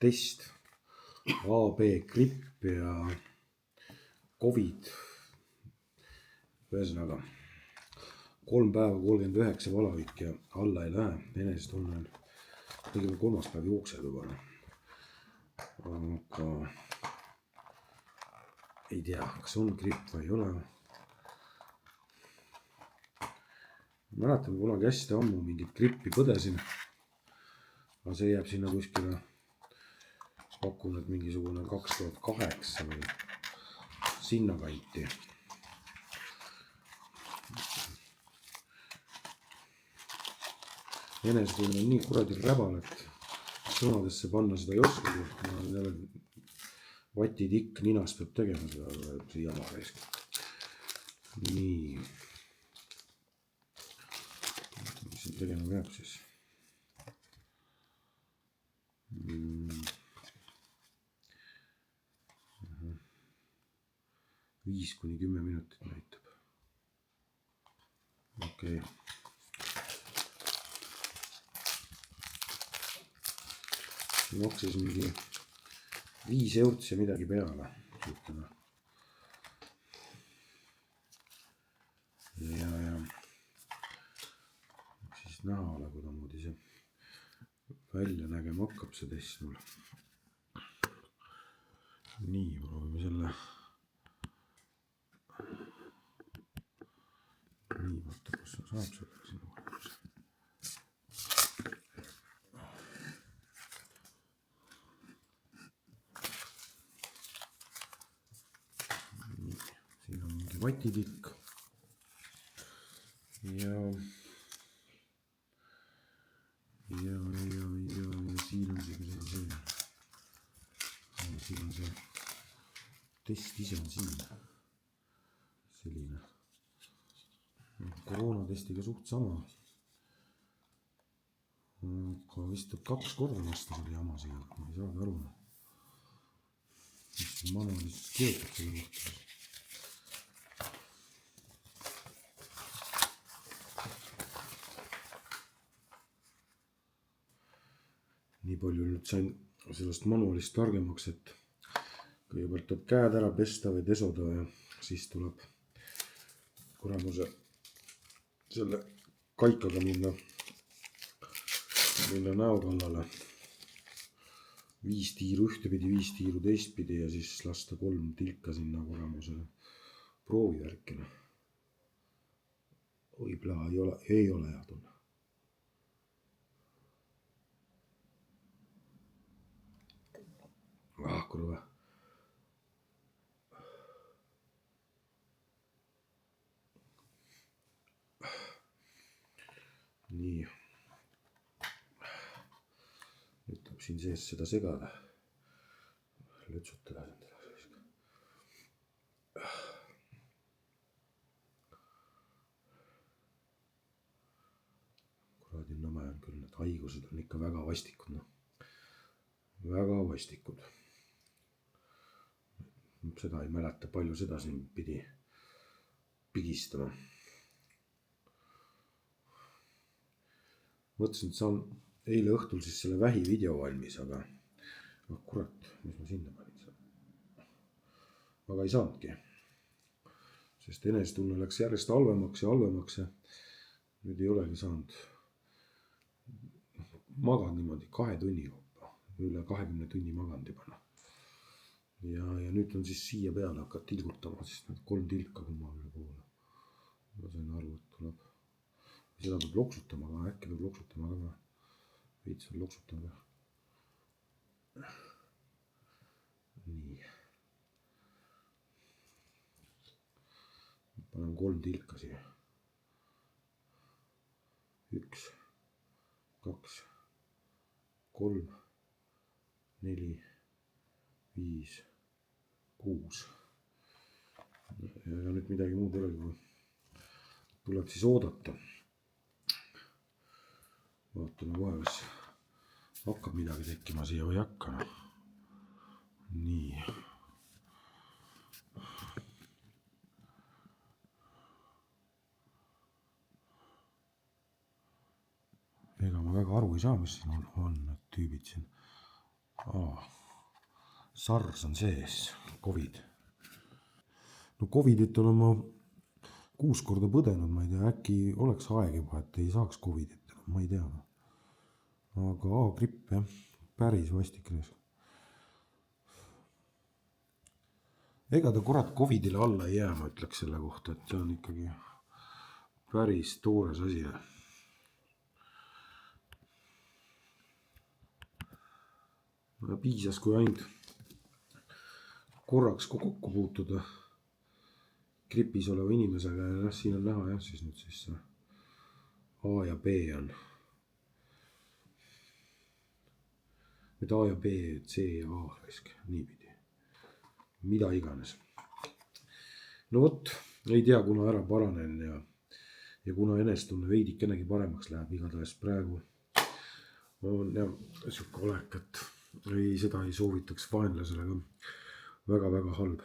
test, AB gripp ja Covid. Ühesõnaga 3 päeva 39 valavik ja alla ei lähe, enesetunne on kõigepealt 3. päev jookseb juba. Aga ei tea, kas on gripp või ei ole. Mäletan kunagi hästi ammu mingit grippi põdesin, aga see jääb sinna kuskile, pakun, et mingisugune 2008 või sinna kanti. Enesetunne on nii kuradi räbal, et sõnadesse panna seda ei oskagi. Vatitikk ninas peab tegema seda jama raisk. Nii. Mis siin tegema peab siis? 5–10 minutit näitab. Okei. Maksis mingi 5 eurot ja midagi peale. Ja siis näha ole, kuidamoodi see välja nägema hakkab see test mul. Nii, proovime selle. Nii, vaata, kus sa saab selle sinna. Siin on mingi vatitikk. Ja siin on see. Siin on see test ise on siin. Selline. Koroonatestiga suht sama. Aga vist tuleb 2 korda lasta selle jama siia. Ma ei saagi aru. Mis manuaalis kirjutab selle kohta. Nii palju nüüd sain sellest manuaalist targemaks, et kõigepealt tuleb käed ära pesta või desoda ja siis tuleb kuramuse selle kaikaga minna näo kallale. 5 tiiru ühtepidi, 5 tiiru teistpidi ja siis lasta 3 tilka sinna kuramusele proovivärkina. Oi plaa, ei ole hea tunne. Kurva. Nii. Nüüd tuleb siin sees seda segada. Lõtsutada endale. Kuradi nõme on küll, need haigused on ikka väga vastikud. Väga vastikud. Seda ei mäleta, palju seda siin pidi pigistama. Mõtlesin, et saan eile õhtul siis selle vähi video valmis, aga kurat, mis ma sinna panin. Aga ei saanudki. Sest enesetunne läks järjest halvemaks ja halvemaks ja nüüd ei olegi saanud. Magan niimoodi 2 tunni kaupa. Üle 20 tunni maganud juba. Ja nüüd on siis siia peale hakkad tilgutama, siis need 3 tilka kummavale poole. Ma sain aru, et tuleb. Seda peab loksutama, aga äkki peab loksutama ka. Veits veel loksutama. Nii. Panen 3 tilka siia. 1, 2, 3, 4, 5, 6. Ja nüüd midagi muud ei olegi. Tuleb siis oodata. Vaatame kohe, kas hakkab midagi tekkima siia või ei hakka. Nii. Ega ma väga aru ei saa, mis siin on need tüübid siin. SARS on sees, Covid. No Covidit olen ma 6 korda põdenud, ma ei tea, äkki oleks aeg juba, et ei saaks Covidit, ma ei tea. Aga A-gripp jah, päris vastik reis. Ega ta kurat Covidile alla ei jää, ma ütleks selle kohta, et see on ikkagi päris toores asi. Piisas, kui ainult korraks kokku puutuda gripis oleva inimesega ja jah, siin on näha jah, siis nüüd siis A ja B on. nüüd A ja B, C ja A raisk, niipidi. mida iganes. no vot, ei tea, kuna ära paranen ja kuna enestunne veidikenegi paremaks läheb, igatahes praegu on jah sihuke olek, et ei, seda ei soovitaks vaenlasele ka, väga-väga halb.